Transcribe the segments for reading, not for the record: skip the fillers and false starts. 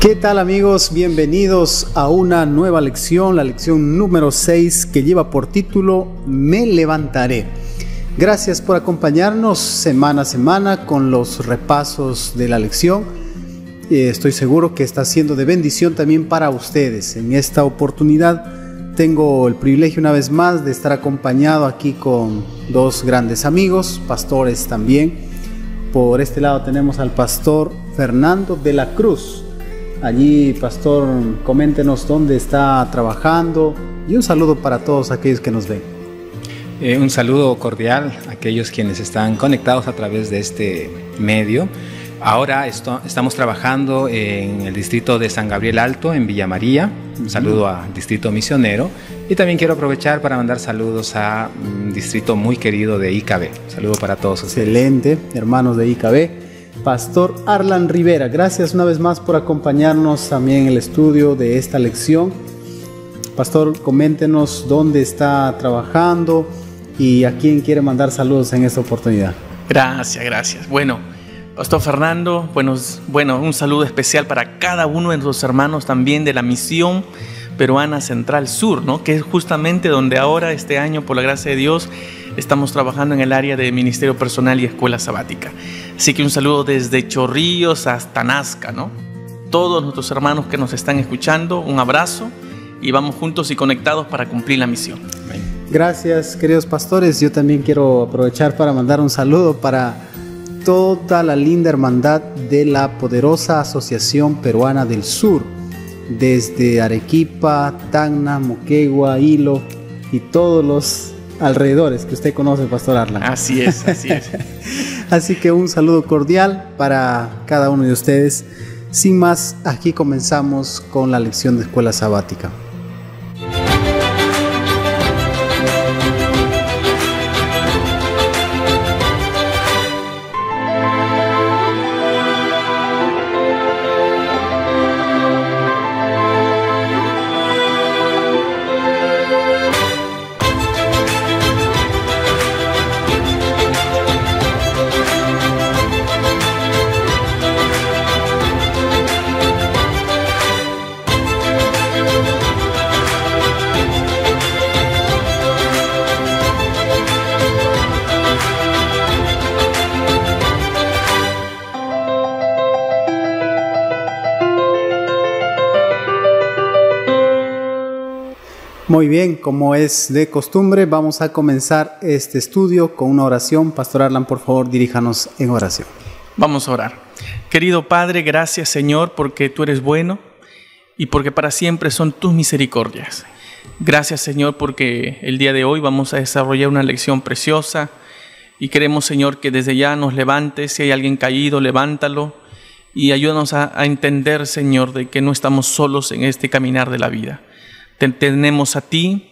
¿Qué tal, amigos? Bienvenidos a una nueva lección, la lección número 6, que lleva por título Me levantaré. Gracias por acompañarnos semana a semana con los repasos de la lección. Estoy seguro que está siendo de bendición también para ustedes. En esta oportunidad tengo el privilegio una vez más de estar acompañado aquí con dos grandes amigos, pastores también. Por este lado tenemos al pastor Fernando de la Cruz. Allí, pastor, coméntenos dónde está trabajando y un saludo para todos aquellos que nos ven. Un saludo cordial a aquellos quienes están conectados a través de este medio. Ahora estamos trabajando en el distrito de San Gabriel Alto, en Villa María. Un saludo al distrito misionero. Y también quiero aprovechar para mandar saludos a un distrito muy querido de IKB. Saludo para todos ustedes. Excelente, hermanos de IKB. Pastor Arlan Rivera, gracias una vez más por acompañarnos también en el estudio de esta lección. Pastor, coméntenos dónde está trabajando y a quién quiere mandar saludos en esta oportunidad. Gracias. Bueno, Pastor Fernando, un saludo especial para cada uno de nuestros hermanos también de la Misión Peruana Central Sur, ¿no? Que es justamente donde ahora, este año, por la gracia de Dios, estamos trabajando en el área de Ministerio Personal y Escuela Sabática. Así que un saludo desde Chorrillos hasta Nazca, ¿no? Todos nuestros hermanos que nos están escuchando, un abrazo y vamos juntos y conectados para cumplir la misión. Amén. Gracias, queridos pastores. Yo también quiero aprovechar para mandar un saludo para toda la linda hermandad de la poderosa Asociación Peruana del Sur, desde Arequipa, Tacna, Moquegua, Hilo y todos los alrededores que usted conoce, Pastor Arlan. Así es. Así que un saludo cordial para cada uno de ustedes. Sin más, aquí comenzamos con la lección de Escuela Sabática. Muy bien, como es de costumbre, vamos a comenzar este estudio con una oración. Pastor Arlan, por favor, diríjanos en oración. Vamos a orar. Querido Padre, gracias, Señor, porque tú eres bueno y porque para siempre son tus misericordias. Gracias, Señor, porque el día de hoy vamos a desarrollar una lección preciosa y queremos, Señor, que desde ya nos levantes. Si hay alguien caído, levántalo y ayúdanos a entender, Señor, de que no estamos solos en este caminar de la vida. Te tenemos a ti,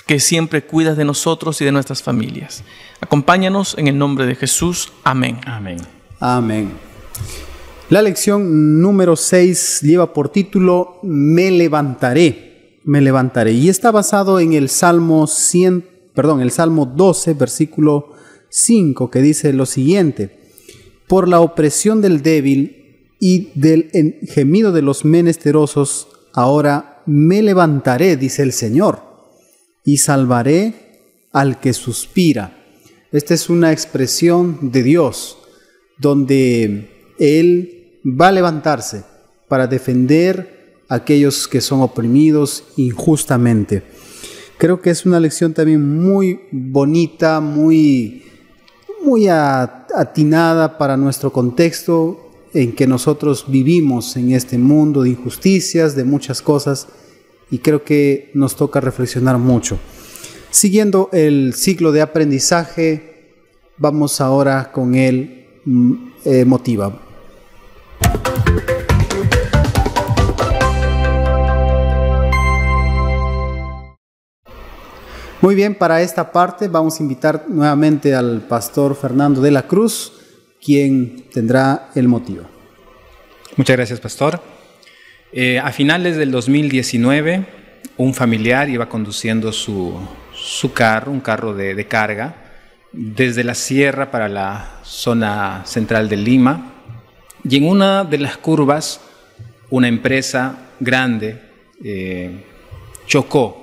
que siempre cuidas de nosotros y de nuestras familias. Acompáñanos en el nombre de Jesús. Amén. Amén. La lección número 6 lleva por título Me levantaré. Y está basado en el Salmo 12, versículo 5, que dice lo siguiente: Por la opresión del débil y del gemido de los menesterosos, ahora me levantaré, dice el Señor, y salvaré al que suspira. Esta es una expresión de Dios, donde Él va a levantarse para defender a aquellos que son oprimidos injustamente. Creo que es una lección también muy bonita, muy atinada para nuestro contexto en que nosotros vivimos en este mundo de injusticias, de muchas cosas, y creo que nos toca reflexionar mucho. Siguiendo el ciclo de aprendizaje, vamos ahora con el motiva. Muy bien, para esta parte vamos a invitar nuevamente al pastor Fernando de la Cruz, quien tendrá el motivo. Muchas gracias, pastor. A finales del 2019, un familiar iba conduciendo su carro, un carro de carga, desde la sierra para la zona central de Lima, y en una de las curvas una empresa grande chocó.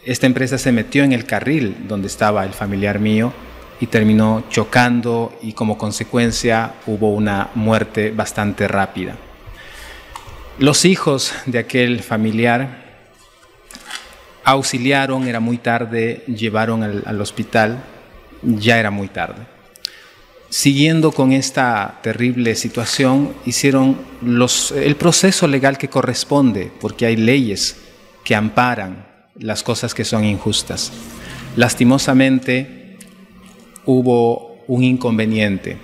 Esta empresa se metió en el carril donde estaba el familiar mío y terminó chocando, y como consecuencia hubo una muerte bastante rápida. Los hijos de aquel familiar auxiliaron, era muy tarde, llevaron al hospital, ya era muy tarde. Siguiendo con esta terrible situación, hicieron el proceso legal que corresponde, porque hay leyes que amparan las cosas que son injustas. Lastimosamente, hubo un inconveniente.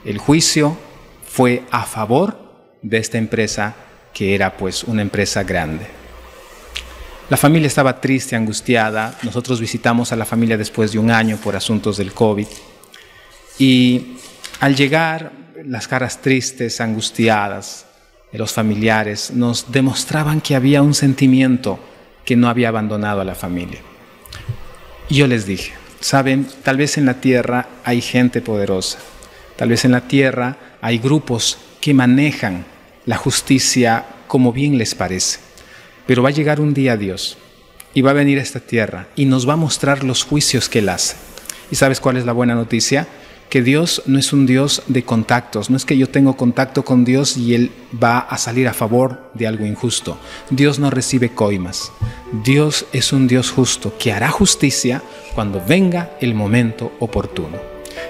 El juicio fue a favor de esta empresa, que era pues una empresa grande. La familia estaba triste, angustiada. Nosotros visitamos a la familia después de un año por asuntos del COVID. Y al llegar, las caras tristes, angustiadas de los familiares nos demostraban que había un sentimiento que no había abandonado a la familia. Y yo les dije, saben, tal vez en la tierra hay gente poderosa, tal vez en la tierra hay grupos que manejan la justicia como bien les parece, pero va a llegar un día Dios y va a venir a esta tierra y nos va a mostrar los juicios que Él hace. ¿Y sabes cuál es la buena noticia? Que Dios no es un Dios de contactos. No es que yo tengo contacto con Dios y Él va a salir a favor de algo injusto. Dios no recibe coimas. Dios es un Dios justo que hará justicia cuando venga el momento oportuno.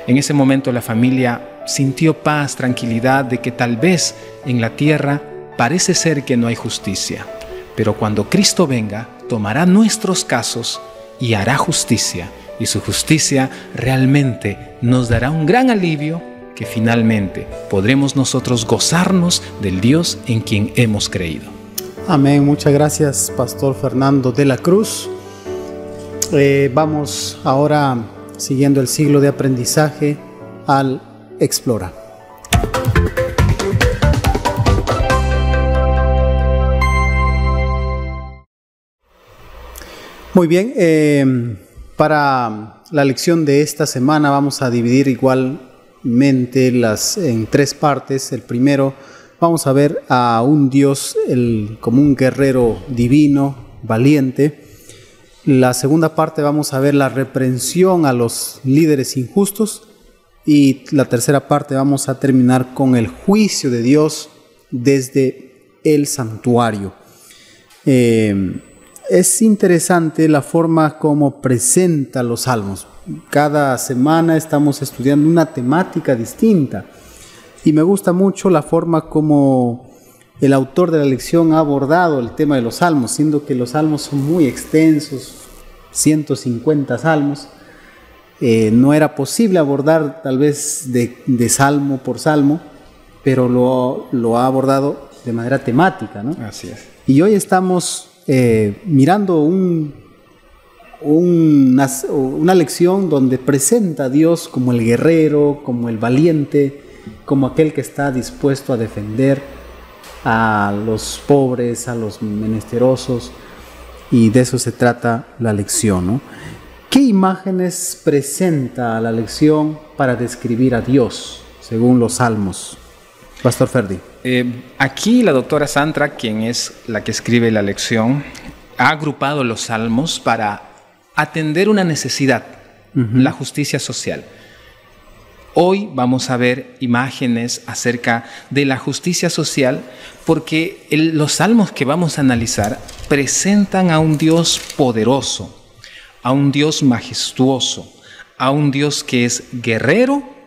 En ese momento la familia sintió paz, tranquilidad de que tal vez en la tierra parece ser que no hay justicia, pero cuando Cristo venga tomará nuestros casos y hará justicia. Y su justicia realmente nos dará un gran alivio, que finalmente podremos nosotros gozarnos del Dios en quien hemos creído. Amén. Muchas gracias, Pastor Fernando de la Cruz. Vamos ahora, siguiendo el siglo de aprendizaje, al Explora. Muy bien. Para la lección de esta semana vamos a dividir igualmente en tres partes. El primero, vamos a ver a un Dios como un guerrero divino, valiente. La segunda parte vamos a ver la reprensión a los líderes injustos. Y la tercera parte vamos a terminar con el juicio de Dios desde el santuario. Es interesante la forma como presenta los salmos. Cada semana estamos estudiando una temática distinta y me gusta mucho la forma como el autor de la lección ha abordado el tema de los salmos, siendo que los salmos son muy extensos, 150 salmos. No era posible abordar tal vez de salmo por salmo, pero lo ha abordado de manera temática, ¿no? Así es. Y hoy estamos mirando una lección donde presenta a Dios como el guerrero, como el valiente, como aquel que está dispuesto a defender a los pobres, a los menesterosos, y de eso se trata la lección, ¿no? ¿Qué imágenes presenta la lección para describir a Dios según los salmos? Pastor Ferdi. Aquí la doctora Sandra, quien es la que escribe la lección, ha agrupado los salmos para atender una necesidad, la justicia social. Hoy vamos a ver imágenes acerca de la justicia social porque los salmos que vamos a analizar presentan a un Dios poderoso, a un Dios majestuoso, a un Dios que es guerrero.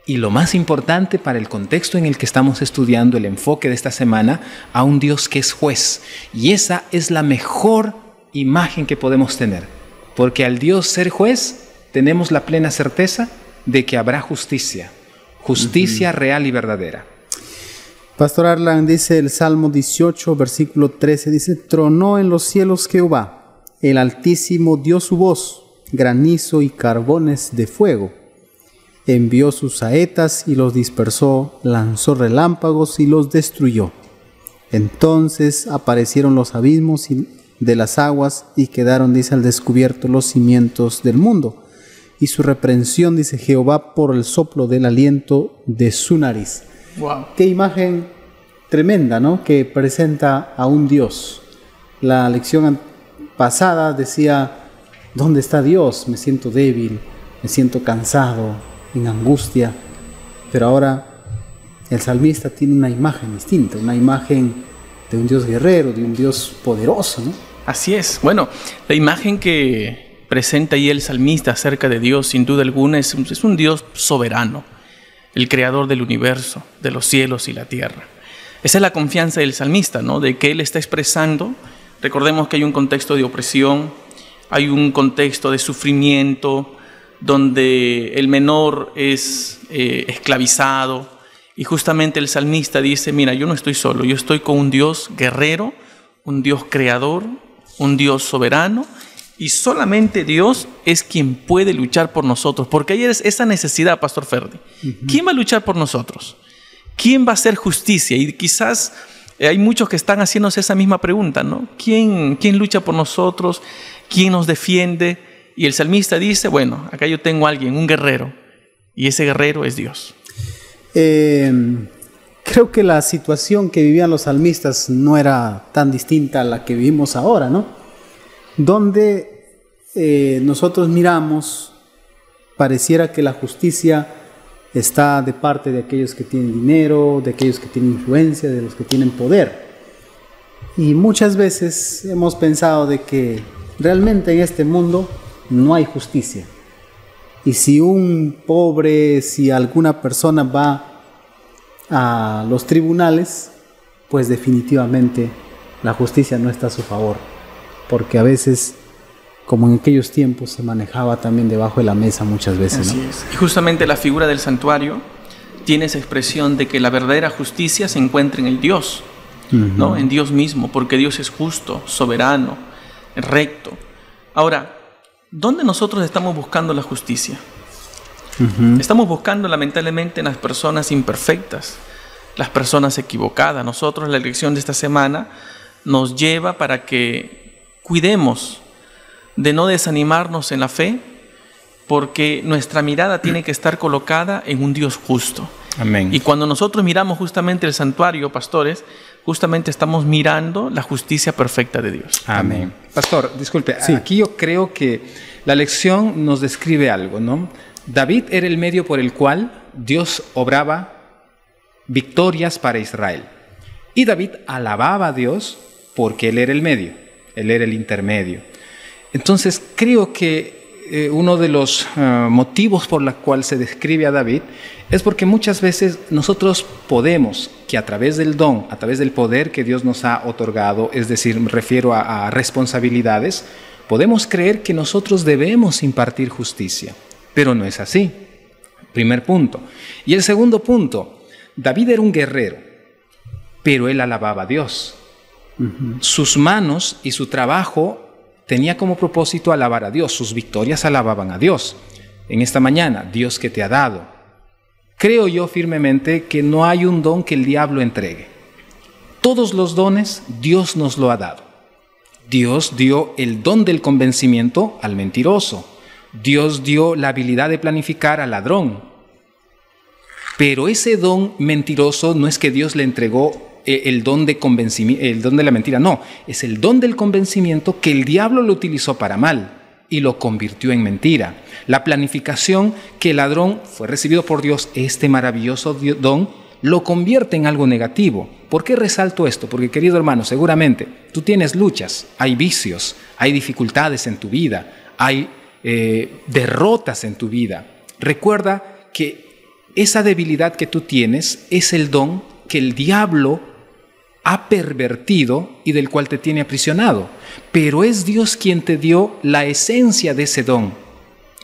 Y lo más importante para el contexto en el que estamos estudiando, el enfoque de esta semana, a un Dios que es juez. Y esa es la mejor imagen que podemos tener. Porque al Dios ser juez, tenemos la plena certeza de que habrá justicia. Justicia real y verdadera. Pastor Arlan dice el Salmo 18, versículo 13, dice: tronó en los cielos Jehová, el Altísimo dio su voz, granizo y carbones de fuego. Envió sus saetas y los dispersó, lanzó relámpagos y los destruyó. Entonces aparecieron los abismos de las aguas y quedaron, dice, al descubierto los cimientos del mundo. Y su reprensión, dice Jehová, por el soplo del aliento de su nariz. Wow. ¿Qué imagen tremenda, ¿no? Que presenta a un Dios. La lección pasada decía, ¿dónde está Dios? Me siento débil, me siento cansado, en angustia. Pero ahora el salmista tiene una imagen distinta, una imagen de un Dios guerrero, de un Dios poderoso, ¿no? Así es. Bueno, la imagen que presenta ahí el salmista acerca de Dios, sin duda alguna, es un Dios soberano, el creador del universo, de los cielos y la tierra. Esa es la confianza del salmista, ¿no? De que él está expresando. Recordemos que hay un contexto de opresión, hay un contexto de sufrimiento, donde el menor es esclavizado. Y justamente el salmista dice, mira, yo no estoy solo, yo estoy con un Dios guerrero, un Dios creador, un Dios soberano, y solamente Dios es quien puede luchar por nosotros, porque hay esa necesidad, Pastor Ferdi. ¿Quién va a luchar por nosotros? ¿Quién va a hacer justicia? Y quizás hay muchos que están haciéndose esa misma pregunta, ¿no? ¿Quién lucha por nosotros? ¿Quién nos defiende? Y el salmista dice, bueno, acá yo tengo a alguien, un guerrero, y ese guerrero es Dios. Creo que la situación que vivían los salmistas no era tan distinta a la que vivimos ahora, ¿no? Donde nosotros miramos, pareciera que la justicia está de parte de aquellos que tienen dinero, de aquellos que tienen influencia, de los que tienen poder. Y muchas veces hemos pensado de que realmente en este mundo no hay justicia. Y si un pobre, si alguna persona va a los tribunales, pues definitivamente la justicia no está a su favor. Porque a veces, como en aquellos tiempos, se manejaba también debajo de la mesa muchas veces, Así ¿no? es. Y justamente la figura del santuario tiene esa expresión de que la verdadera justicia se encuentra en el Dios, ¿no? En Dios mismo, porque Dios es justo, soberano, recto. Ahora, ¿dónde nosotros estamos buscando la justicia? Estamos buscando lamentablemente en las personas imperfectas, las personas equivocadas. Nosotros, la lección de esta semana nos lleva para que cuidemos de no desanimarnos en la fe, porque nuestra mirada tiene que estar colocada en un Dios justo. Amén. Y cuando nosotros miramos justamente el santuario, pastores, justamente estamos mirando la justicia perfecta de Dios. Amén. Pastor, disculpe, Sí. aquí yo creo que la lección nos describe algo, ¿no? David era el medio por el cual Dios obraba victorias para Israel. Y David alababa a Dios porque él era el medio, él era el intermedio. Entonces creo que uno de los motivos por los cuales se describe a David es porque muchas veces nosotros podemos, que a través del don, a través del poder que Dios nos ha otorgado, es decir, me refiero a responsabilidades, podemos creer que nosotros debemos impartir justicia, pero no es así. Primer punto. Y el segundo punto, David era un guerrero, pero él alababa a Dios. Sus manos y su trabajo tenía como propósito alabar a Dios, sus victorias alababan a Dios. En esta mañana, Dios que te ha dado. Creo yo firmemente que no hay un don que el diablo entregue. Todos los dones Dios nos lo ha dado. Dios dio el don del convencimiento al mentiroso. Dios dio la habilidad de planificar al ladrón. Pero ese don mentiroso no es que Dios le entregó el don de convencimiento, el don de la mentira, no, es el don del convencimiento que el diablo lo utilizó para mal y lo convirtió en mentira. La planificación que el ladrón fue recibido por Dios, este maravilloso don, lo convierte en algo negativo. ¿Por qué resalto esto? Porque, querido hermano, seguramente tú tienes luchas, hay vicios, hay dificultades en tu vida, hay derrotas en tu vida. Recuerda que esa debilidad que tú tienes es el don que el diablo ha pervertido y del cual te tiene aprisionado. Pero es Dios quien te dio la esencia de ese don.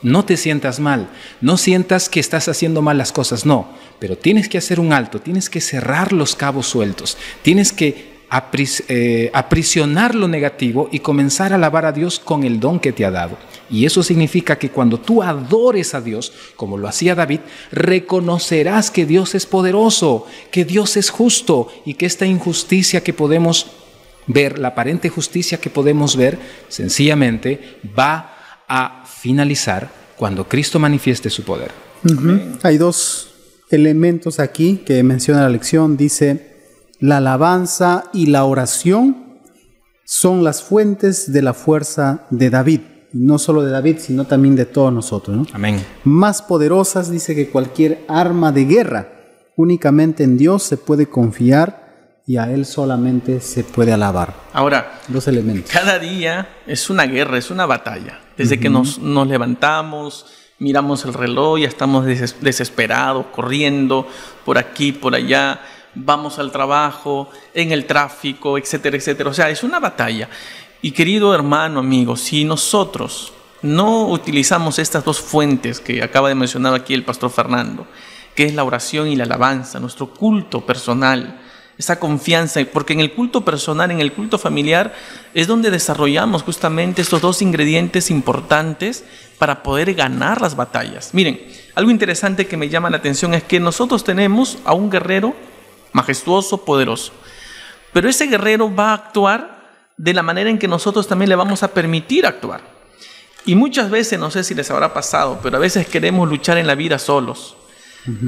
No te sientas mal, no sientas que estás haciendo mal las cosas, no. Pero tienes que hacer un alto, tienes que cerrar los cabos sueltos, tienes que aprisionar lo negativo y comenzar a alabar a Dios con el don que te ha dado. Y eso significa que cuando tú adores a Dios, como lo hacía David, reconocerás que Dios es poderoso, que Dios es justo y que esta injusticia que podemos ver, la aparente justicia que podemos ver, sencillamente va a finalizar cuando Cristo manifieste su poder. Hay dos elementos aquí que menciona la lección. Dice, la alabanza y la oración son las fuentes de la fuerza de David. No solo de David, sino también de todos nosotros, ¿no? Amén. Más poderosas, dice, que cualquier arma de guerra. Únicamente en Dios se puede confiar y a Él solamente se puede alabar. Ahora, dos elementos. Cada día es una guerra, es una batalla. Desde que nos levantamos, miramos el reloj, ya estamos desesperados, corriendo por aquí, por allá, vamos al trabajo, en el tráfico, etcétera, etcétera. O sea, es una batalla. Y querido hermano, amigo, si nosotros no utilizamos estas dos fuentes que acaba de mencionar aquí el pastor Fernando, que es la oración y la alabanza, nuestro culto personal, esa confianza, porque en el culto personal, en el culto familiar, es donde desarrollamos justamente estos dos ingredientes importantes para poder ganar las batallas. Miren, algo interesante que me llama la atención es que nosotros tenemos a un guerrero majestuoso, poderoso, pero ese guerrero va a actuar de la manera en que nosotros también le vamos a permitir actuar. Y muchas veces, no sé si les habrá pasado, pero a veces queremos luchar en la vida solos.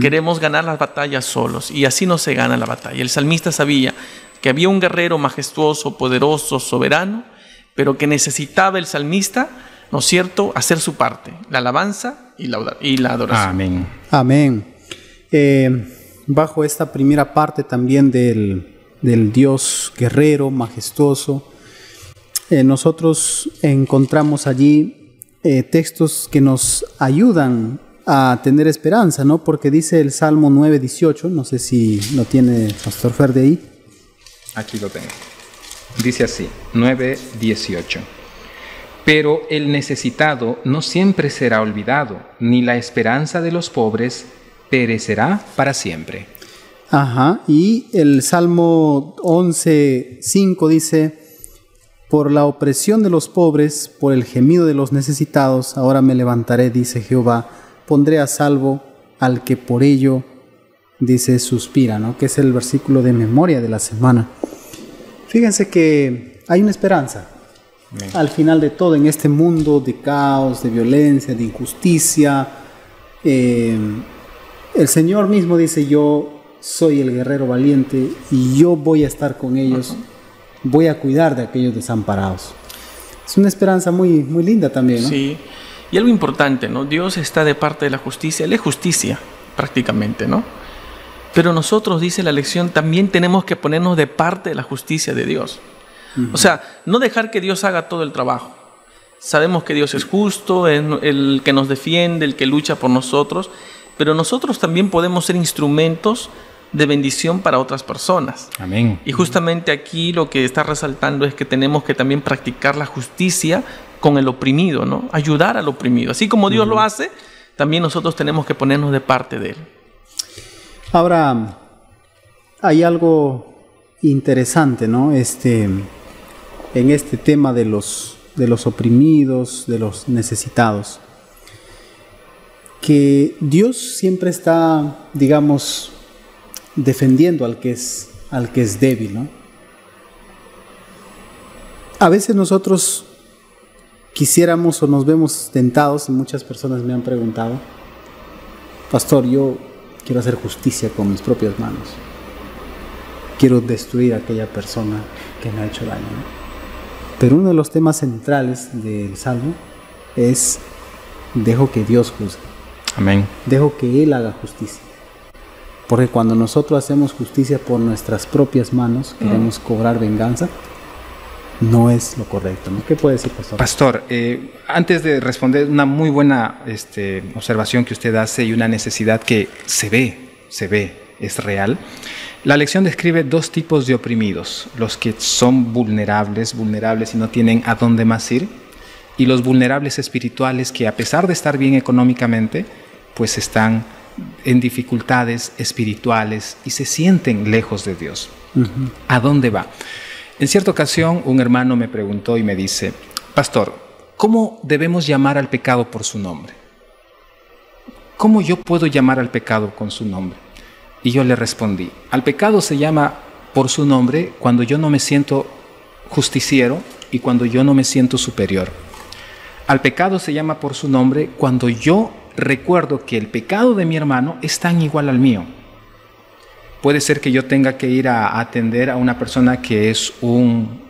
Queremos ganar las batallas solos y así no se gana la batalla. El salmista sabía que había un guerrero majestuoso, poderoso, soberano, pero que necesitaba el salmista, ¿no es cierto?, hacer su parte, la alabanza y la adoración. Amén. Amén. Bajo esta primera parte también del Dios guerrero, majestuoso, nosotros encontramos allí textos que nos ayudan a tener esperanza, ¿no? Porque dice el Salmo 9:18, no sé si lo tiene Pastor Fer de ahí. Aquí lo tengo. Dice así, 9:18. Pero el necesitado no siempre será olvidado, ni la esperanza de los pobres perecerá para siempre. Ajá, y el Salmo 11:5 dice: por la opresión de los pobres, por el gemido de los necesitados, ahora me levantaré, dice Jehová, pondré a salvo al que por ello, dice, suspira, ¿no? Que es el versículo de memoria de la semana. Fíjense que hay una esperanza. Amén. Al final de todo, en este mundo de caos, de violencia, de injusticia, el Señor mismo dice: yo soy el guerrero valiente y yo voy a estar con ellos, voy a cuidar de aquellos desamparados. Es una esperanza muy, muy linda también, ¿no? Sí. Y algo importante, ¿no? Dios está de parte de la justicia, Él es justicia prácticamente, ¿no? Pero nosotros, dice la lección, también tenemos que ponernos de parte de la justicia de Dios. O sea, no dejar que Dios haga todo el trabajo. Sabemos que Dios es justo, es el que nos defiende, el que lucha por nosotros, pero nosotros también podemos ser instrumentos de bendición para otras personas. Amén. Y justamente aquí lo que está resaltando es que tenemos que también practicar la justicia con el oprimido, ¿no? Ayudar al oprimido. Así como Dios lo hace, también nosotros tenemos que ponernos de parte de Él. Ahora, hay algo interesante, ¿no? En este tema de los oprimidos, de los necesitados, que Dios siempre está, digamos, defendiendo al que es débil, ¿no? A veces nosotros quisiéramos o nos vemos tentados, y muchas personas me han preguntado: pastor, yo quiero hacer justicia con mis propias manos, quiero destruir a aquella persona que me ha hecho daño, ¿no? Pero uno de los temas centrales del Salmo es: dejo que Dios juzgue. Amén. Dejo que Él haga justicia. Porque cuando nosotros hacemos justicia por nuestras propias manos, queremos cobrar venganza, no es lo correcto, ¿no? ¿Qué puede decir, pastor? Pastor, antes de responder, una muy buena observación que usted hace y una necesidad que se ve, es real. La lección describe dos tipos de oprimidos: los que son vulnerables y no tienen a dónde más ir, y los vulnerables espirituales que, a pesar de estar bien económicamente, pues están en dificultades espirituales y se sienten lejos de Dios. ¿A dónde va? En cierta ocasión, un hermano me preguntó y me dice: pastor, ¿cómo debemos llamar al pecado por su nombre? ¿Cómo yo puedo llamar al pecado con su nombre? Y yo le respondí: al pecado se llama por su nombre cuando yo no me siento justiciero y cuando yo no me siento superior. Al pecado se llama por su nombre cuando yo recuerdo que el pecado de mi hermano es tan igual al mío. Puede ser que yo tenga que ir a atender a una persona que es un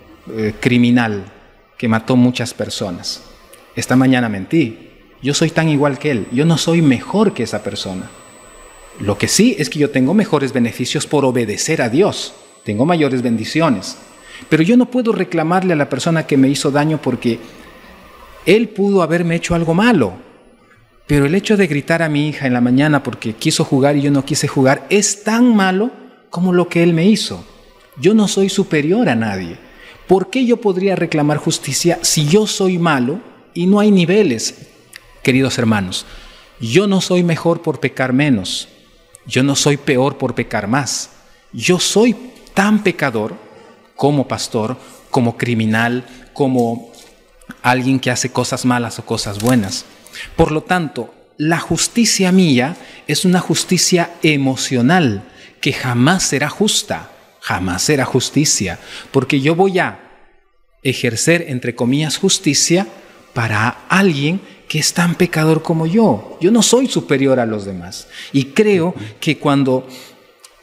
criminal, que mató muchas personas. Esta mañana mentí. Yo soy tan igual que él. Yo no soy mejor que esa persona. Lo que sí es que yo tengo mejores beneficios por obedecer a Dios. Tengo mayores bendiciones. Pero yo no puedo reclamarle a la persona que me hizo daño porque él pudo haberme hecho algo malo. Pero el hecho de gritar a mi hija en la mañana porque quiso jugar y yo no quise jugar es tan malo como lo que él me hizo. Yo no soy superior a nadie. ¿Por qué yo podría reclamar justicia si yo soy malo y no hay niveles? Queridos hermanos, yo no soy mejor por pecar menos. Yo no soy peor por pecar más. Yo soy tan pecador como pastor, como criminal, como alguien que hace cosas malas o cosas buenas. Por lo tanto, la justicia mía es una justicia emocional que jamás será justa, jamás será justicia, porque yo voy a ejercer, entre comillas, justicia para alguien que es tan pecador como yo. Yo no soy superior a los demás. Y creo que cuando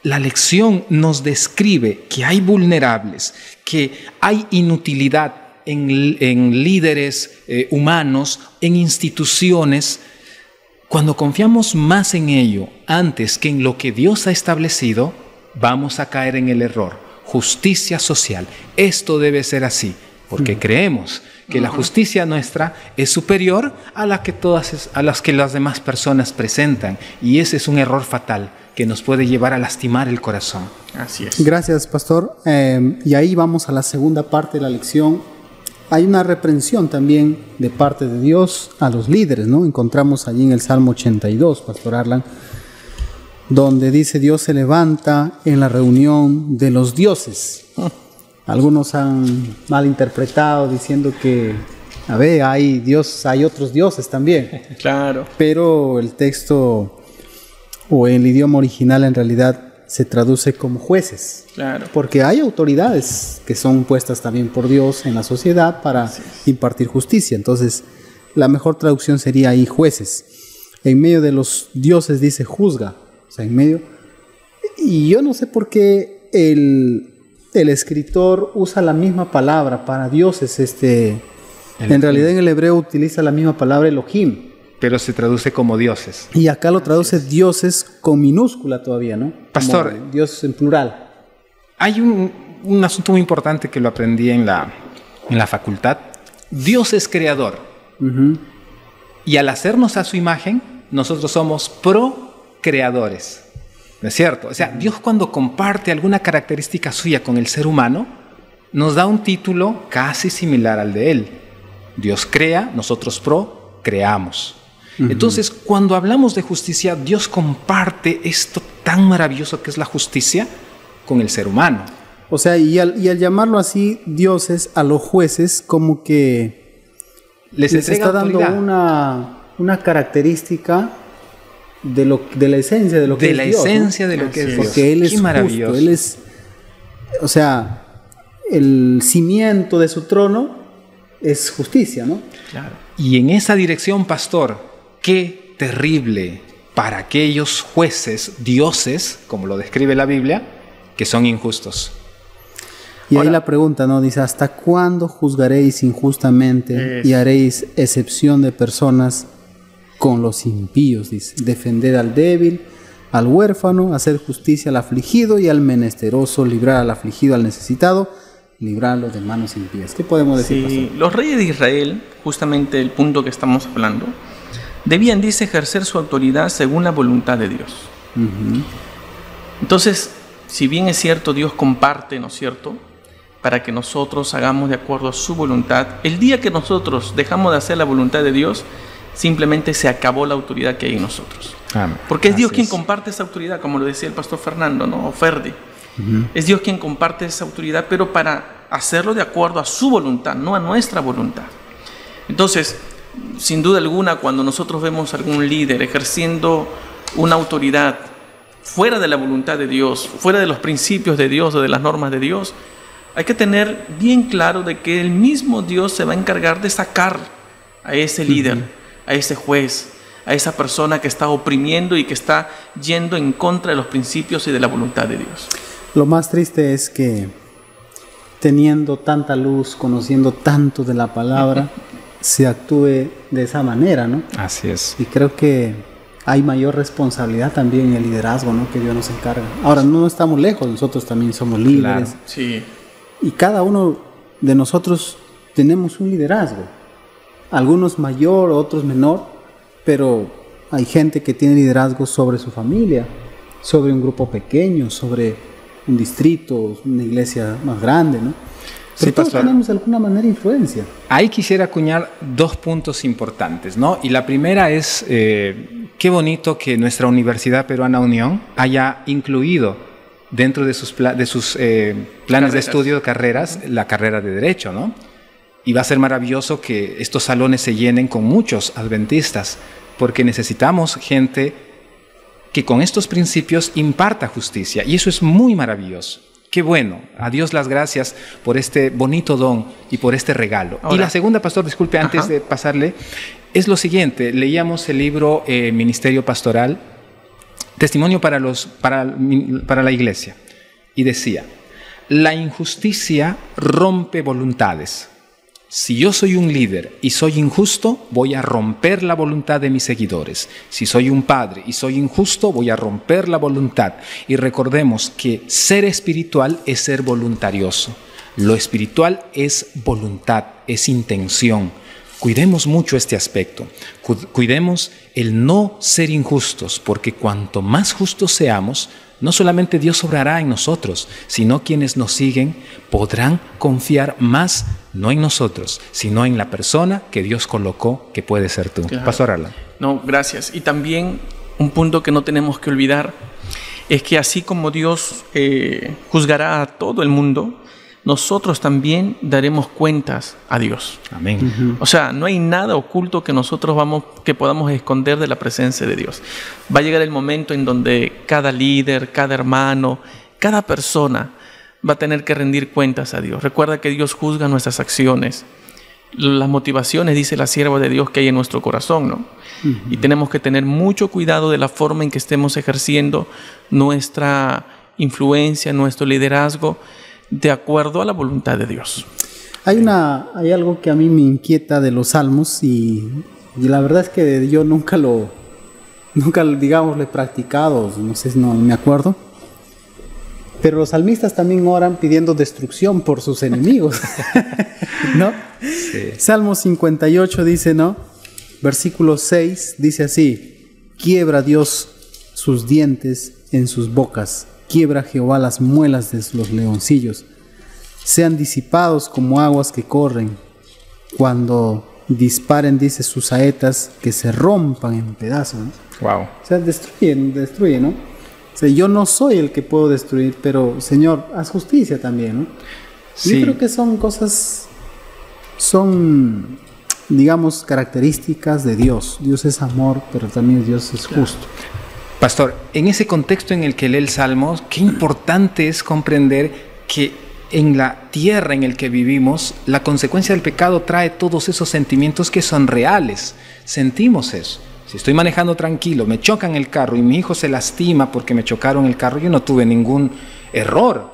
la lección nos describe que hay vulnerables, que hay inutilidad en líderes humanos, en instituciones, cuando confiamos más en ello antes que en lo que Dios ha establecido, vamos a caer en el error. Justicia social. Esto debe ser así, porque creemos que la justicia nuestra es superior a la que las demás personas presentan, y ese es un error fatal que nos puede llevar a lastimar el corazón. Así es. Gracias, pastor. Y ahí vamos a la segunda parte de la lección. Hay una reprensión también de parte de Dios a los líderes, ¿no? Encontramos allí en el Salmo 82, pastor Arlan, donde dice: Dios se levanta en la reunión de los dioses. Algunos han malinterpretado diciendo que, hay otros dioses también. Claro. Pero el texto o el idioma original en realidad se traduce como jueces. Claro. Porque hay autoridades que son puestas también por Dios en la sociedad para impartir justicia. Entonces, la mejor traducción sería ahí jueces. En medio de los dioses dice juzga. O sea, en medio. Y yo no sé por qué el escritor usa la misma palabra para dioses. En realidad en el hebreo utiliza la misma palabra Elohim. Pero se traduce como dioses. Y acá lo traduce dioses con minúscula todavía, ¿no? Pastor, como Dios en plural. Hay un asunto muy importante que lo aprendí en la facultad. Dios es creador. Y al hacernos a su imagen, nosotros somos procreadores. ¿No es cierto? O sea, Dios cuando comparte alguna característica suya con el ser humano, nos da un título casi similar al de él. Dios crea, nosotros procreamos. Entonces, cuando hablamos de justicia, Dios comparte esto tan maravilloso que es la justicia con el ser humano. O sea, y al llamarlo así, dioses, a los jueces, como que les está dando una característica de la esencia de lo que es Dios. De la esencia de lo que es Dios. Porque Él es justo, Él es, o sea, el cimiento de su trono es justicia, ¿no? Claro. Y en esa dirección, pastor, qué terrible para aquellos jueces, dioses, como lo describe la Biblia, que son injustos. Y ahora, ahí la pregunta, ¿no? Dice: ¿hasta cuándo juzgaréis injustamente y haréis excepción de personas con los impíos? Dice: defender al débil, al huérfano, hacer justicia al afligido y al menesteroso, librar al afligido, al necesitado, librarlo de manos impías. ¿Qué podemos decir, pastor? Los reyes de Israel, justamente el punto que estamos hablando, debían, dice, ejercer su autoridad según la voluntad de Dios. Entonces, si bien es cierto, Dios comparte, ¿no es cierto?, para que nosotros hagamos de acuerdo a su voluntad, el día que nosotros dejamos de hacer la voluntad de Dios, simplemente se acabó la autoridad que hay en nosotros. Amén. Porque es Dios quien comparte esa autoridad, como lo decía el pastor Fernando, ¿no?, o Ferdi. Es Dios quien comparte esa autoridad, pero para hacerlo de acuerdo a su voluntad, no a nuestra voluntad. Entonces, sin duda alguna, cuando nosotros vemos a algún líder ejerciendo una autoridad fuera de la voluntad de Dios, fuera de los principios de Dios o de las normas de Dios, hay que tener bien claro de que el mismo Dios se va a encargar de sacar a ese líder, a ese juez, a esa persona que está oprimiendo y que está yendo en contra de los principios y de la voluntad de Dios. Lo más triste es que teniendo tanta luz, conociendo tanto de la palabra, se actúe de esa manera, ¿no? Así es. Y creo que hay mayor responsabilidad también en el liderazgo, ¿no? Que Dios nos encarga. Ahora, no estamos lejos, nosotros también somos líderes. Claro. Sí. Y cada uno de nosotros tenemos un liderazgo. Algunos mayor, otros menor, pero hay gente que tiene liderazgo sobre su familia, sobre un grupo pequeño, sobre un distrito, una iglesia más grande, ¿no? Pero Sí, todos pastor. tenemos de alguna manera influencia. Ahí quisiera acuñar 2 puntos importantes, ¿no? Y la primera es, qué bonito que nuestra Universidad Peruana Unión haya incluido dentro de sus planes de estudio, carreras, la carrera de Derecho, ¿no? Y va a ser maravilloso que estos salones se llenen con muchos adventistas, porque necesitamos gente que con estos principios imparta justicia, y eso es muy maravilloso. Qué bueno, a Dios las gracias por este bonito don y por este regalo. Ahora, y la segunda, pastor, disculpe, antes de pasarle, es lo siguiente. Leíamos el libro Ministerio Pastoral, Testimonio para la Iglesia, y decía: la injusticia rompe voluntades. Si yo soy un líder y soy injusto, voy a romper la voluntad de mis seguidores. Si soy un padre y soy injusto, voy a romper la voluntad. Y recordemos que ser espiritual es ser voluntarioso. Lo espiritual es voluntad, es intención. Cuidemos mucho este aspecto. Cuidemos el no ser injustos, porque cuanto más justos seamos, no solamente Dios obrará en nosotros, sino quienes nos siguen podrán confiar más, no en nosotros, sino en la persona que Dios colocó, que puede ser tú. Claro. Pastor Arlan. No, gracias. Y también un punto que no tenemos que olvidar es que así como Dios juzgará a todo el mundo, nosotros también daremos cuentas a Dios. Amén. O sea, no hay nada oculto que nosotros podamos esconder de la presencia de Dios. Va a llegar el momento en donde cada líder, cada hermano, cada persona va a tener que rendir cuentas a Dios. Recuerda que Dios juzga nuestras acciones, las motivaciones, dice la sierva de Dios, que hay en nuestro corazón, ¿no? Y tenemos que tener mucho cuidado de la forma en que estemos ejerciendo nuestra influencia, nuestro liderazgo, de acuerdo a la voluntad de Dios. Hay algo que a mí me inquieta de los salmos y la verdad es que yo nunca digamos, lo he practicado, no sé, no me acuerdo. Pero los salmistas también oran pidiendo destrucción por sus enemigos, ¿no? Sí. Salmo 58 dice, ¿no? Versículo 6 dice así: quiebra Dios sus dientes en sus bocas, quiebra Jehová las muelas de los leoncillos, sean disipados como aguas que corren, cuando disparen, dice, sus saetas, que se rompan en pedazos, ¿no? Wow. O sea, destruyen, ¿no? O sea, yo no soy el que puedo destruir, pero Señor, haz justicia también, ¿no? Sí. Yo creo que son, digamos, características de Dios. Dios es amor, pero también Dios es justo. Pastor, en ese contexto en el que lee el Salmo, qué importante es comprender que en la tierra en el que vivimos, la consecuencia del pecado trae todos esos sentimientos que son reales. Sentimos eso. Si estoy manejando tranquilo, me chocan el carro y mi hijo se lastima porque me chocaron el carro, yo no tuve ningún error.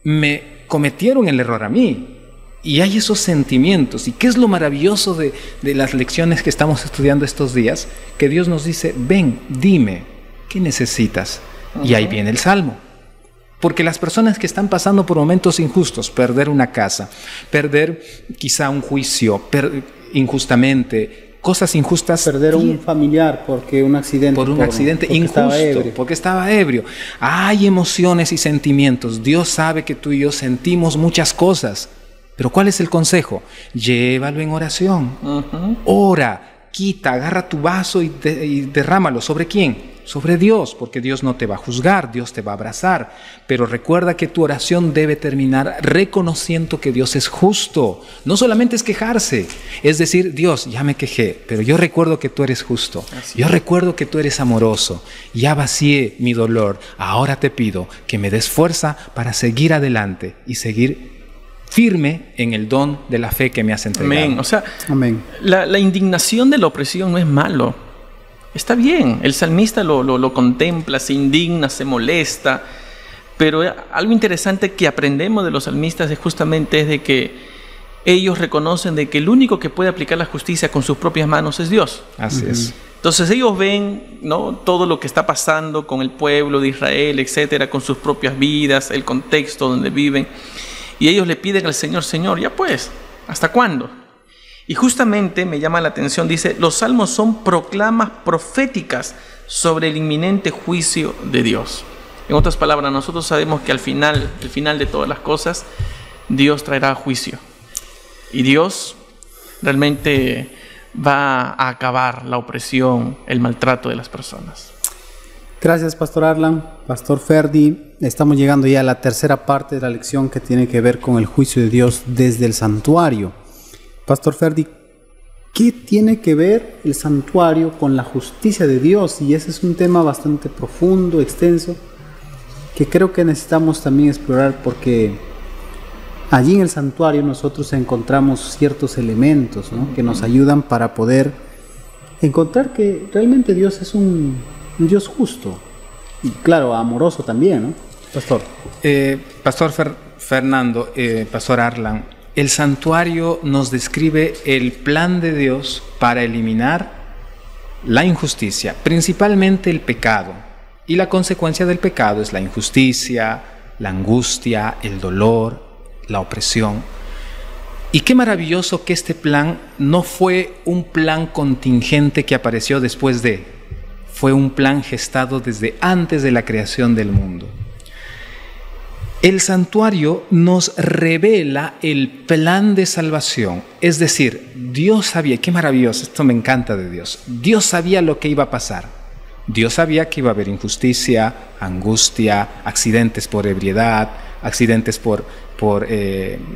Me cometieron el error a mí. Y hay esos sentimientos. ¿Y qué es lo maravilloso de las lecciones que estamos estudiando estos días? Que Dios nos dice: ven, dime, ¿qué necesitas? Y ahí viene el Salmo. Porque las personas que están pasando por momentos injustos, perder una casa, perder quizá un juicio, injustamente, cosas injustas. Perder un familiar porque un accidente. Por un accidente injusto, porque estaba ebrio. Hay emociones y sentimientos. Dios sabe que tú y yo sentimos muchas cosas. Pero ¿cuál es el consejo? Llévalo en oración. Ora, quita, agarra tu vaso y derrámalo. ¿Sobre quién? Sobre Dios, porque Dios no te va a juzgar, Dios te va a abrazar. Pero recuerda que tu oración debe terminar reconociendo que Dios es justo. No solamente es quejarse, es decir, Dios, ya me quejé, pero yo recuerdo que tú eres justo. Yo recuerdo que tú eres amoroso. Ya vacié mi dolor. Ahora te pido que me des fuerza para seguir adelante y seguir firme en el don de la fe que me has entregado. Amén. O sea, amén. La indignación de la opresión no es malo. Está bien, el salmista lo contempla, se indigna, se molesta, pero algo interesante que aprendemos de los salmistas es justamente de que ellos reconocen de que el único que puede aplicar la justicia con sus propias manos es Dios. Así es. Entonces ellos ven, ¿no?, todo lo que está pasando con el pueblo de Israel, etcétera, con sus propias vidas, el contexto donde viven, y ellos le piden al Señor, Señor, ya pues, ¿hasta cuándo? Y justamente me llama la atención, dice, los salmos son proclamas proféticas sobre el inminente juicio de Dios. En otras palabras, nosotros sabemos que al final, el final de todas las cosas, Dios traerá juicio. Y Dios realmente va a acabar la opresión, el maltrato de las personas. Gracias, Pastor Arlan. Pastor Ferdi, estamos llegando ya a la tercera parte de la lección que tiene que ver con el juicio de Dios desde el santuario. Pastor Ferdi, ¿qué tiene que ver el santuario con la justicia de Dios? Y ese es un tema bastante profundo, extenso, que creo que necesitamos también explorar, porque allí en el santuario nosotros encontramos ciertos elementos, ¿no?, que nos ayudan para poder encontrar que realmente Dios es un Dios justo y, claro, amoroso también, ¿no, Pastor? Pastor Fernando, Pastor Arlan, el santuario nos describe el plan de Dios para eliminar la injusticia, principalmente el pecado. Y la consecuencia del pecado es la injusticia, la angustia, el dolor, la opresión. Y qué maravilloso que este plan no fue un plan contingente que apareció después de, fue un plan gestado desde antes de la creación del mundo. El santuario nos revela el plan de salvación, es decir, Dios sabía, qué maravilloso, esto me encanta de Dios, Dios sabía lo que iba a pasar. Dios sabía que iba a haber injusticia, angustia, accidentes por ebriedad, accidentes por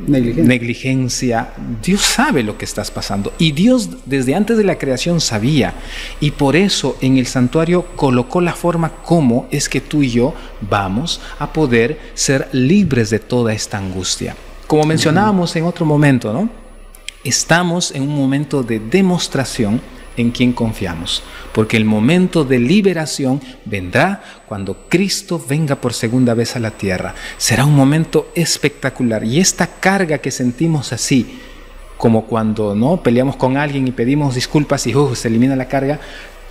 negligencia. Dios sabe lo que estás pasando, y Dios desde antes de la creación sabía, y por eso en el santuario colocó la forma como es que tú y yo vamos a poder ser libres de toda esta angustia. Como mencionábamos en otro momento, ¿no?, estamos en un momento de demostración en quien confiamos, porque el momento de liberación vendrá cuando Cristo venga por segunda vez a la tierra. Será un momento espectacular, y esta carga que sentimos así, como cuando no peleamos con alguien y pedimos disculpas y se elimina la carga,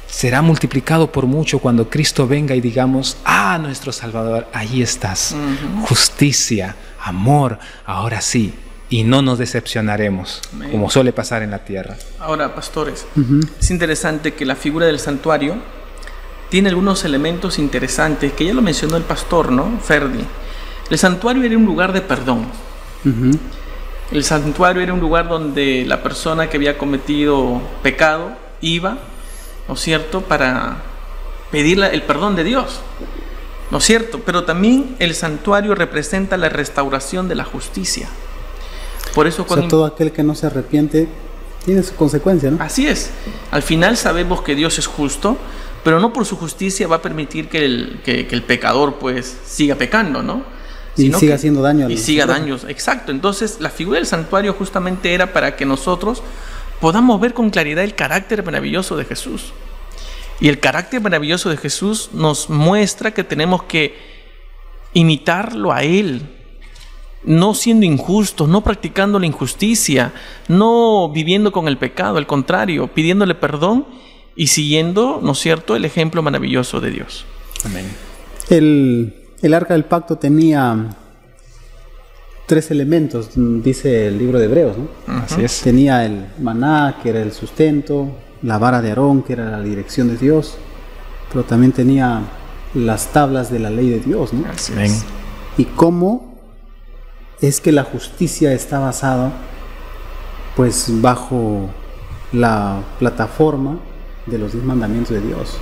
será multiplicado por mucho cuando Cristo venga y digamos, nuestro Salvador, ahí estás. Justicia, amor, ahora sí. Y no nos decepcionaremos, como suele pasar en la tierra. Ahora, pastores, es interesante que la figura del santuario tiene algunos elementos interesantes que ya lo mencionó el pastor, ¿no?, Ferdi. El santuario era un lugar de perdón. El santuario era un lugar donde la persona que había cometido pecado iba, ¿no es cierto?, para pedir el perdón de Dios, ¿no es cierto? Pero también el santuario representa la restauración de la justicia. Por eso cuando todo aquel que no se arrepiente tiene su consecuencia, ¿no? Así es. Al final sabemos que Dios es justo, pero no por su justicia va a permitir que el pecador pues siga pecando, ¿no? Y siga haciendo daño. Y siga daños, exacto. Entonces la figura del santuario justamente era para que nosotros podamos ver con claridad el carácter maravilloso de Jesús. Y el carácter maravilloso de Jesús nos muestra que tenemos que imitarlo a Él, no siendo injustos, no practicando la injusticia, no viviendo con el pecado, al contrario, pidiéndole perdón y siguiendo, ¿no es cierto?, el ejemplo maravilloso de Dios. Amén. El arca del pacto tenía 3 elementos, dice el libro de Hebreos, ¿no? Así es. Tenía el maná, que era el sustento, la vara de Aarón, que era la dirección de Dios, pero también tenía las tablas de la ley de Dios, ¿no? Así es. Y cómo es que la justicia está basada pues bajo la plataforma de los 10 mandamientos de Dios.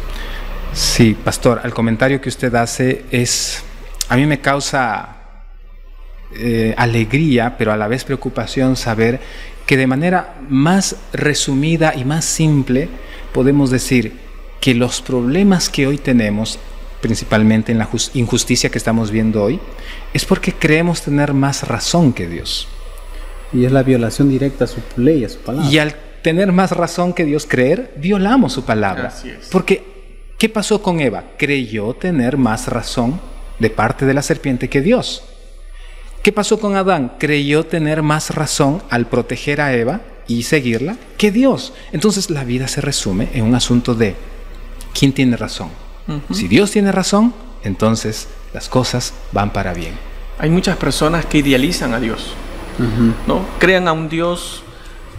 Sí, pastor, el comentario que usted hace a mí me causa alegría, pero a la vez preocupación saber que de manera más resumida y más simple podemos decir que los problemas que hoy tenemos, principalmente en la injusticia que estamos viendo hoy, es porque creemos tener más razón que Dios. Y es la violación directa a su ley, a su palabra. Y al tener más razón que Dios, creer, violamos su palabra. Así es. Porque, ¿qué pasó con Eva? Creyó tener más razón de parte de la serpiente que Dios. ¿Qué pasó con Adán? Creyó tener más razón al proteger a Eva y seguirla que Dios. Entonces la vida se resume en un asunto de ¿quién tiene razón? Si Dios tiene razón, entonces las cosas van para bien. Hay muchas personas que idealizan a Dios, ¿no? Crean a un Dios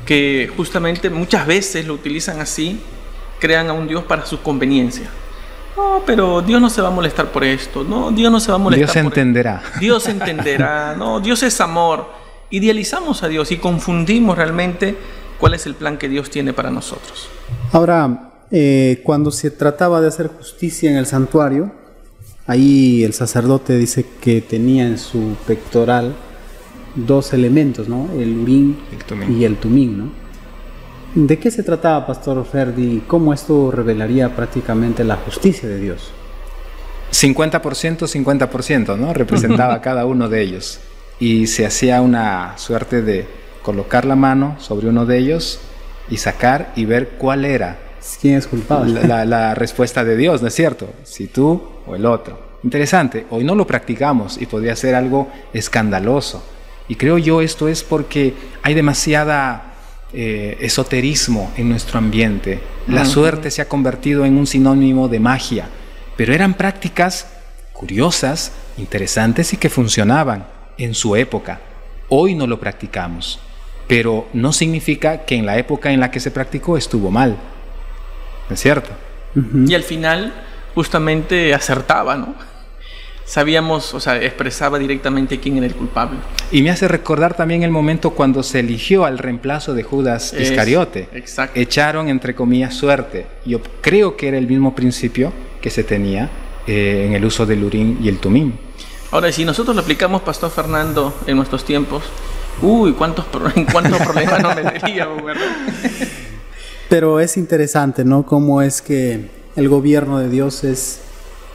que justamente muchas veces lo utilizan así, crean a un Dios para su conveniencia. No, pero Dios no se va a molestar por esto. No, Dios no se va a molestar. Dios entenderá. Dios entenderá. No, Dios es amor. Idealizamos a Dios y confundimos realmente cuál es el plan que Dios tiene para nosotros. Ahora, cuando se trataba de hacer justicia en el santuario, ahí el sacerdote dice que tenía en su pectoral 2 elementos, ¿no? El Urim y el Tumim, ¿no? ¿De qué se trataba, Pastor Ferdi? ¿Cómo esto revelaría prácticamente la justicia de Dios? 50%, 50%, ¿no? Representaba cada uno de ellos. Y se hacía una suerte de colocar la mano sobre uno de ellos y sacar y ver cuál era. ¿Quién es culpable? La respuesta de Dios, ¿no es cierto? Si tú o el otro. Interesante, hoy no lo practicamos y podría ser algo escandaloso. Y creo yo esto es porque hay demasiada esoterismo en nuestro ambiente. La suerte se ha convertido en un sinónimo de magia, pero eran prácticas curiosas, interesantes y que funcionaban en su época. Hoy no lo practicamos, pero no significa que en la época en la que se practicó estuvo mal, ¿no es cierto? Y al final justamente acertaba, ¿no? Sabíamos, o sea, expresaba directamente quién era el culpable. Y me hace recordar también el momento cuando se eligió al reemplazo de Judas Iscariote. Exacto. Echaron, entre comillas, suerte. Yo creo que era el mismo principio que se tenía en el uso del Urim y el Tumim. Ahora, si nosotros lo aplicamos, Pastor Fernando, en nuestros tiempos, cuántos problemas nos meteríamos, ¿verdad? Pero es interesante, ¿no? Cómo es que el gobierno de Dios es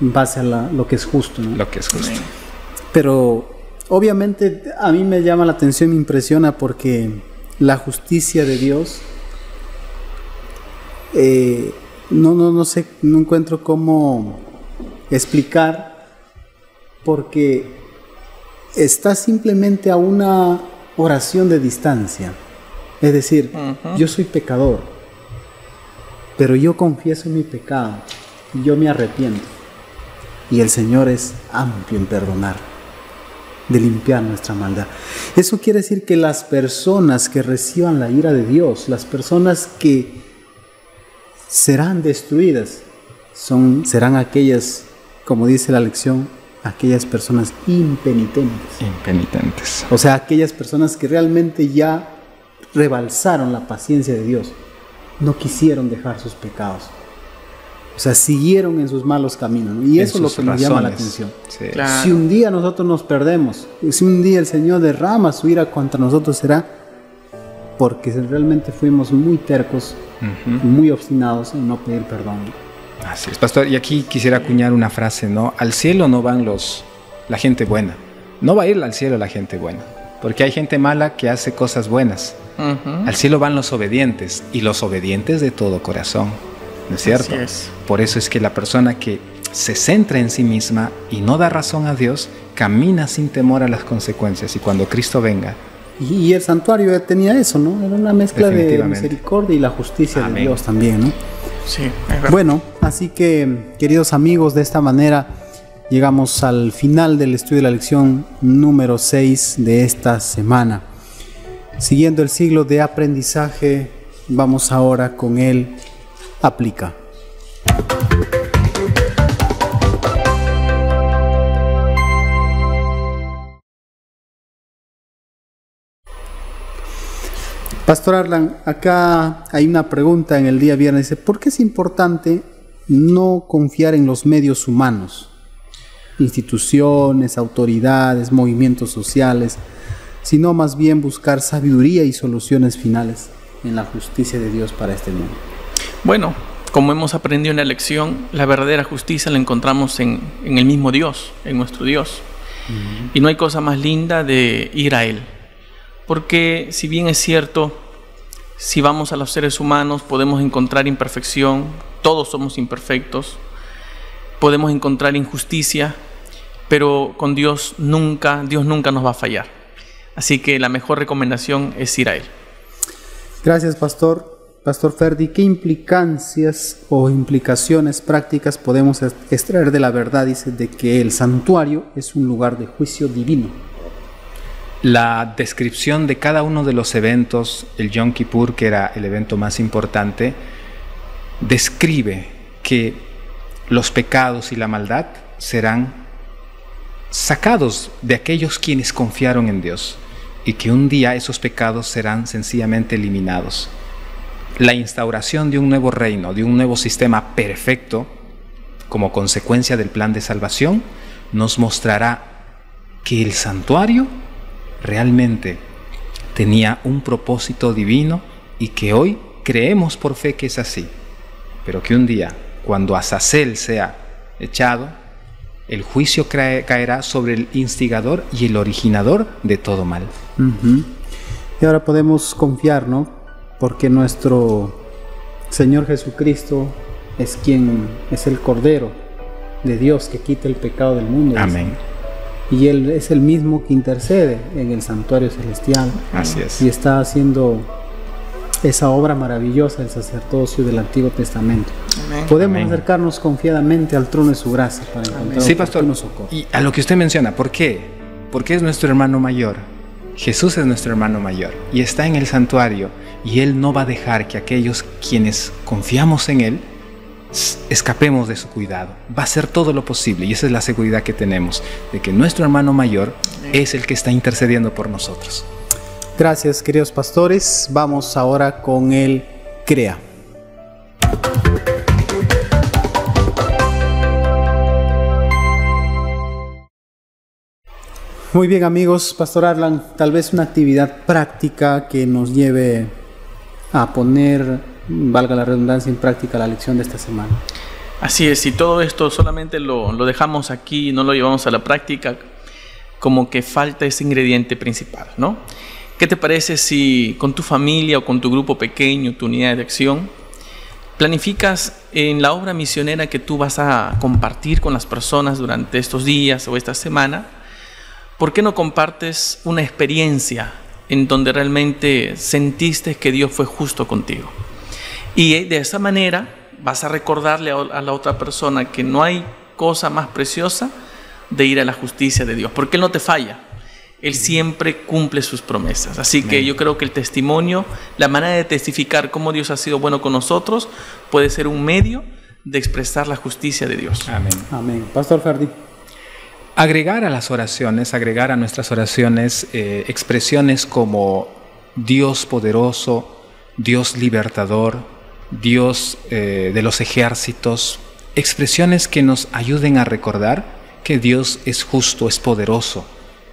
en base a lo que es justo, ¿no? Lo que es justo. Pero obviamente a mí me llama la atención, me impresiona porque la justicia de Dios, no sé, no encuentro cómo explicar, porque está simplemente a una oración de distancia. Es decir, yo soy pecador, pero yo confieso mi pecado, yo me arrepiento. Y el Señor es amplio en perdonar, de limpiar nuestra maldad. Eso quiere decir que las personas que reciban la ira de Dios, las personas que serán destruidas, serán aquellas, como dice la lección, aquellas personas impenitentes. Impenitentes. O sea, aquellas personas que realmente ya rebalsaron la paciencia de Dios, no quisieron dejar sus pecados. O sea, siguieron en sus malos caminos, ¿no? Y eso es lo que nos llama la atención. Sí. Claro. Si un día nosotros nos perdemos, si un día el Señor derrama su ira contra nosotros, será porque realmente fuimos muy tercos, muy obstinados en no pedir perdón. Así es, pastor. Y aquí quisiera acuñar una frase, ¿no? Al cielo no van la gente buena. No va a ir al cielo la gente buena, porque hay gente mala que hace cosas buenas. Al cielo van los obedientes, y los obedientes de todo corazón. ¿No es cierto? Así es. Por eso es que la persona que se centra en sí misma y no da razón a Dios, camina sin temor a las consecuencias. Y cuando Cristo venga... Y el santuario tenía eso, ¿no? Era una mezcla de misericordia y la justicia de Dios también, ¿no? Sí, es verdad. Bueno, así que, queridos amigos, de esta manera llegamos al final del estudio de la lección número 6 de esta semana. Siguiendo el siglo de aprendizaje, vamos ahora con el Aplica. Pastor Arlan, acá hay una pregunta en el día viernes. Dice, ¿por qué es importante no confiar en los medios humanos? Instituciones, autoridades, movimientos sociales, sino más bien buscar sabiduría y soluciones finales en la justicia de Dios para este mundo. Bueno, como hemos aprendido en la lección, la verdadera justicia la encontramos en el mismo Dios, en nuestro Dios. Y no hay cosa más linda de ir a Él. Porque si bien es cierto, Si vamos a los seres humanos, podemos encontrar imperfección, todos somos imperfectos, podemos encontrar injusticia, pero con Dios nunca nos va a fallar. Así que la mejor recomendación es ir a Él. Gracias, Pastor Ferdi. ¿Qué implicancias o implicaciones prácticas podemos extraer de la verdad, dice, de que el santuario es un lugar de juicio divino? La descripción de cada uno de los eventos, el Yom Kippur, que era el evento más importante, describe que los pecados y la maldad serán sacados de aquellos quienes confiaron en Dios, y que un día esos pecados serán sencillamente eliminados. La instauración de un nuevo reino, de un nuevo sistema perfecto, como consecuencia del plan de salvación, nos mostrará que el santuario realmente tenía un propósito divino y que hoy creemos por fe que es así, pero que un día, cuando Azazel sea echado, el juicio caerá sobre el instigador y el originador de todo mal. Y ahora podemos confiar, ¿no? Porque nuestro Señor Jesucristo es quien es el Cordero de Dios que quita el pecado del mundo. Amén. Y Él es el mismo que intercede en el santuario celestial. Así es. Y está haciendo esa obra maravillosa del sacerdocio del Antiguo Testamento. Amén. Podemos Amén. acercarnos confiadamente al trono de su gracia para encontrar Sí, pastor. oportuno socorro. Y a lo que usted menciona, ¿por qué? Porque es nuestro hermano mayor. Jesús es nuestro hermano mayor y está en el santuario, y Él no va a dejar que aquellos quienes confiamos en Él escapemos de su cuidado. Va a hacer todo lo posible, y esa es la seguridad que tenemos, de que nuestro hermano mayor es el que está intercediendo por nosotros. Gracias, queridos pastores. Vamos ahora con el CREA. Muy bien, amigos. Pastor Arlan, tal vez una actividad práctica que nos lleve a poner, valga la redundancia, en práctica la lección de esta semana. Así es, si todo esto solamente lo dejamos aquí y no lo llevamos a la práctica, como que falta ese ingrediente principal, ¿no? ¿Qué te parece si con tu familia o con tu grupo pequeño, tu unidad de acción, planificas en la obra misionera que tú vas a compartir con las personas durante estos días o esta semana? ¿Por qué no compartes una experiencia en donde realmente sentiste que Dios fue justo contigo? Y de esa manera vas a recordarle a la otra persona que no hay cosa más preciosa de ir a la justicia de Dios, porque Él no te falla. Él siempre cumple sus promesas. Así que yo creo que el testimonio, la manera de testificar cómo Dios ha sido bueno con nosotros, puede ser un medio de expresar la justicia de Dios. Amén. Amén. Pastor Ferdi. Agregar a las oraciones, agregar a nuestras oraciones expresiones como Dios poderoso, Dios libertador, Dios de los ejércitos, expresiones que nos ayuden a recordar que Dios es justo, es poderoso,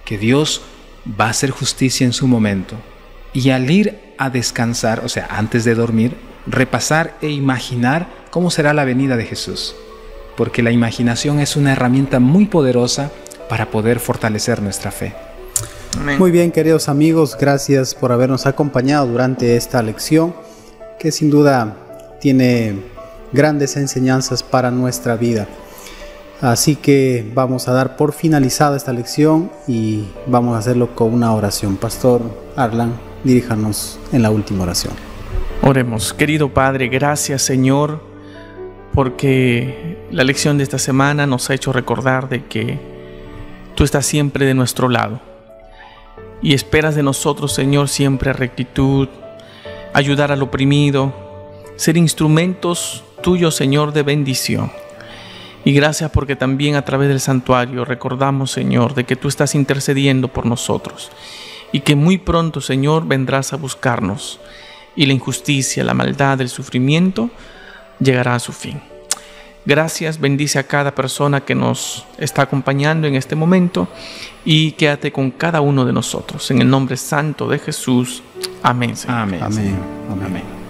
que Dios va a hacer justicia en su momento. Y al ir a descansar, o sea, antes de dormir, repasar e imaginar cómo será la venida de Jesús. Porque la imaginación es una herramienta muy poderosa para poder fortalecer nuestra fe. Amén. Muy bien, queridos amigos, gracias por habernos acompañado durante esta lección, que sin duda tiene grandes enseñanzas para nuestra vida. Así que vamos a dar por finalizada esta lección y vamos a hacerlo con una oración. Pastor Arlan, diríjanos en la última oración. Oremos. Querido Padre, gracias, Señor, porque la lección de esta semana nos ha hecho recordar de que Tú estás siempre de nuestro lado y esperas de nosotros, Señor, siempre rectitud, ayudar al oprimido, ser instrumentos tuyos, Señor, de bendición. Y gracias porque también a través del santuario recordamos, Señor, de que Tú estás intercediendo por nosotros y que muy pronto, Señor, vendrás a buscarnos y la injusticia, la maldad, el sufrimiento llegará a su fin. Gracias, bendice a cada persona que nos está acompañando en este momento y quédate con cada uno de nosotros. En el nombre santo de Jesús. Amén, Señor. Amén. Amén. Amén.